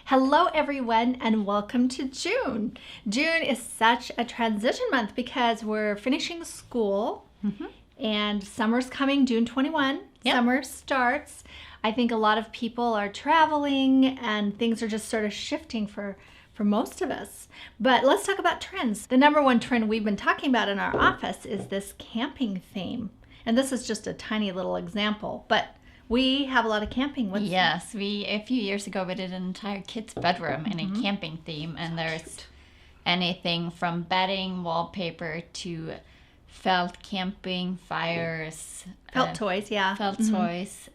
Hello everyone and welcome to June. June is such a transition month because we're finishing school and summer's coming, June 21. Yep. Summer starts. I think a lot of people are traveling and things are just sort of shifting for most of us. But let's talk about trends. The number one trend we've been talking about in our office is this camping theme. And this is just a tiny little example, but we have a lot of camping. Yes, a few years ago we did an entire kid's bedroom in a camping theme, and there's anything from bedding, wallpaper to felt camping fires, Felt toys, yeah. Felt toys.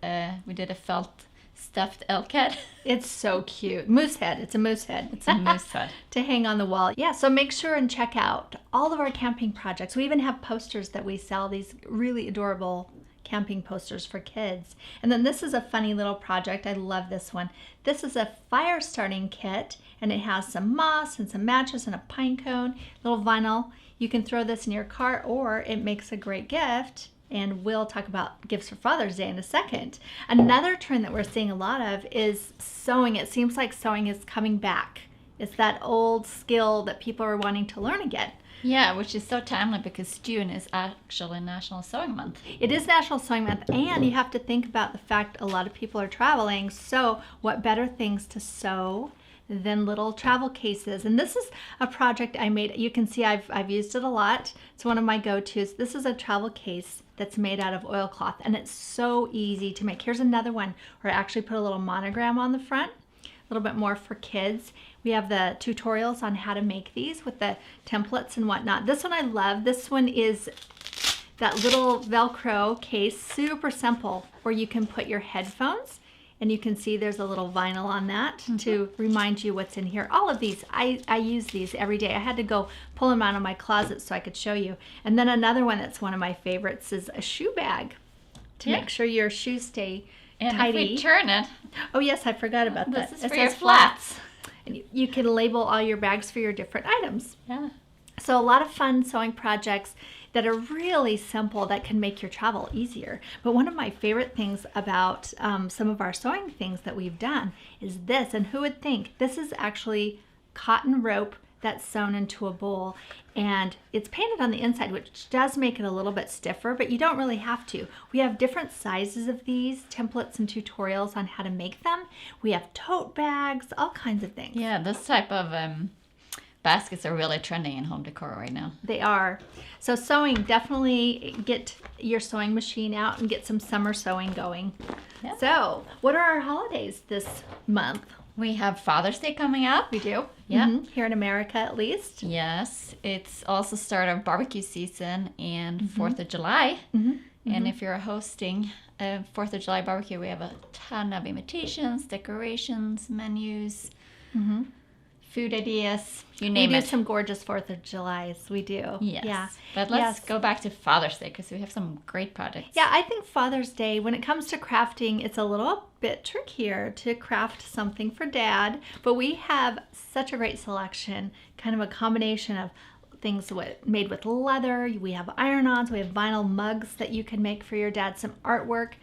We did a felt stuffed elk head. It's so cute. Moose head. It's a moose head. It's a moose head to hang on the wall. Yeah, so make sure and check out all of our camping projects. We even have posters that we sell, these really adorable camping posters for kids. And then this is a funny little project. I love this one. This is a fire starting kit, and it has some moss and some matches and a pine cone, little vinyl. You can throw this in your car, or it makes a great gift. And we'll talk about gifts for Father's Day in a second. Another trend that we're seeing a lot of is sewing. It seems like sewing is coming back. It's that old skill that people are wanting to learn again. Yeah, which is so timely because June is actually National Sewing Month. It is National Sewing Month, and you have to think about the fact a lot of people are traveling. So what better things to sew than little travel cases? And this is a project I made. You can see I've used it a lot. It's one of my go-tos. This is a travel case that's made out of oilcloth, and it's so easy to make. Here's another one where I actually put a little monogram on the front, a little bit more for kids. We have the tutorials on how to make these with the templates and whatnot. This one I love. This one is that little Velcro case, super simple, where you can put your headphones, and you can see there's a little vinyl on that to remind you what's in here. All of these, I use these every day. I had to go pull them out of my closet so I could show you. And then another one that's one of my favorites is a shoe bag to make sure your shoes stay tidy. If we turn it. Oh yes, I forgot about that. This is for your flats. And you can label all your bags for your different items. Yeah. So a lot of fun sewing projects that are really simple that can make your travel easier. But one of my favorite things about some of our sewing things that we've done is this. And who would think? This is actually cotton rope that's sewn into a bowl, and it's painted on the inside, which does make it a little bit stiffer, but you don't really have to. We have different sizes of these, templates and tutorials on how to make them. We have tote bags, all kinds of things. Yeah, this type of baskets are really trending in home decor right now. They are. So sewing, definitely get your sewing machine out and get some summer sewing going. Yeah. So what are our holidays this month? We have Father's Day coming up. We do. Yeah. Here in America, at least. Yes. It's also start of barbecue season and 4th of July. And if you're hosting a 4th of July barbecue, we have a ton of invitations, decorations, menus, food ideas, you name it. We do some gorgeous 4th of Julys. We do. Yes. Yeah. But let's go back to Father's Day because we have some great projects. Yeah, I think Father's Day, when it comes to crafting, it's a little bit trickier to craft something for Dad. But we have such a great selection, kind of a combination of things made with leather. We have iron-ons. We have vinyl mugs that you can make for your dad. Some artwork.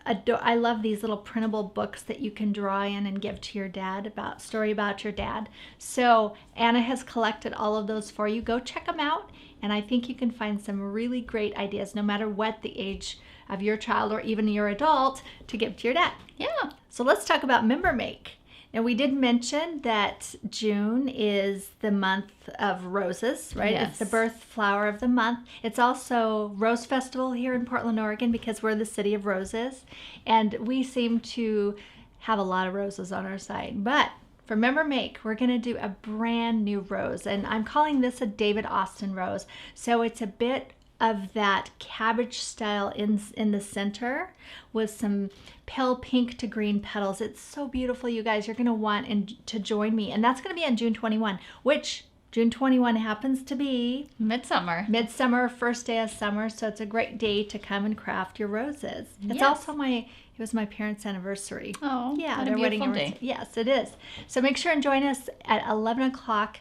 I love these little printable books that you can draw in and give to your dad story about your dad. So Anna has collected all of those for you. Go check them out, and I think you can find some really great ideas, no matter what the age of your child or even your adult, to give to your dad. Yeah. So let's talk about member make. Now, we did mention that June is the month of roses, right? Yes. It's the birth flower of the month. It's also Rose Festival here in Portland, Oregon, because we're the city of roses. And we seem to have a lot of roses on our side. But for Member Make, we're going to do a brand new rose. And I'm calling this a David Austin rose. So it's a bit of that cabbage style in the center with some pale pink to green petals. It's so beautiful, you guys. You're going to want to join me. And that's going to be on June 21, which June 21 happens to be Midsummer, first day of summer. So it's a great day to come and craft your roses. It's also it was my parents' anniversary. Oh, yeah, their wedding anniversary. Yes, it is. So make sure and join us at 11 o'clock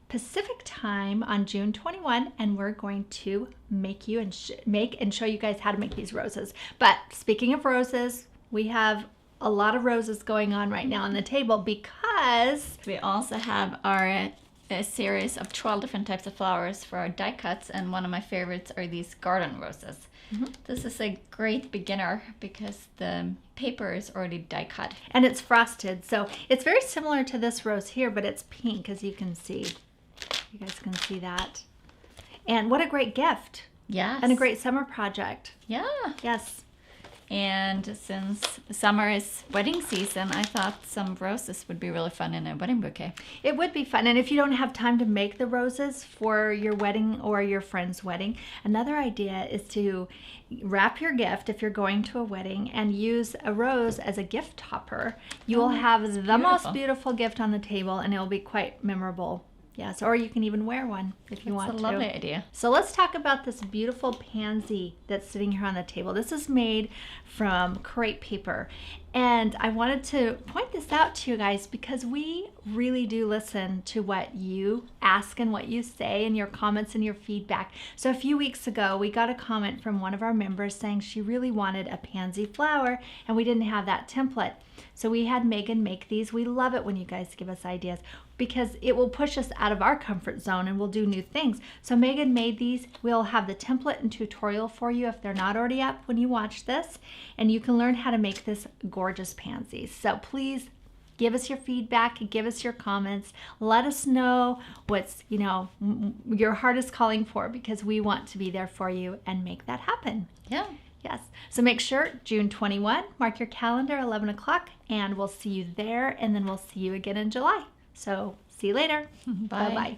Pacific time on June 21, and we're going to make you and show you guys how to make these roses. But speaking of roses, we have a lot of roses going on right now on the table because We also have our a series of 12 different types of flowers for our die cuts, and one of my favorites are these garden roses. This is a great beginner because the paper is already die cut. and it's frosted, so it's very similar to this rose here, but it's pink, as you can see. You guys can see that. And what a great gift. Yes. And a great summer project. Yeah. Yes. And since summer is wedding season, I thought some roses would be really fun in a wedding bouquet. It would be fun. And if you don't have time to make the roses for your wedding or your friend's wedding, another idea is to wrap your gift if you're going to a wedding and use a rose as a gift topper. You will have the most beautiful gift on the table, and it will be quite memorable. Yes, or you can even wear one if you want to. It's a lovely idea. So let's talk about this beautiful pansy that's sitting here on the table. This is made from crepe paper. And I wanted to point this out to you guys because we really do listen to what you ask and what you say and your comments and your feedback. So a few weeks ago, we got a comment from one of our members saying she really wanted a pansy flower and we didn't have that template. So we had Megan make these. We love it when you guys give us ideas because it will push us out of our comfort zone and we'll do new things. So Megan made these. We'll have the template and tutorial for you if they're not already up when you watch this. And you can learn how to make this gorgeous pansies. So please give us your feedback, give us your comments. Let us know what's, your heart is calling for because we want to be there for you and make that happen. Yeah. Yes. So make sure June 21, mark your calendar, 11 o'clock, and we'll see you there. And then we'll see you again in July. So see you later. Bye. Bye-bye.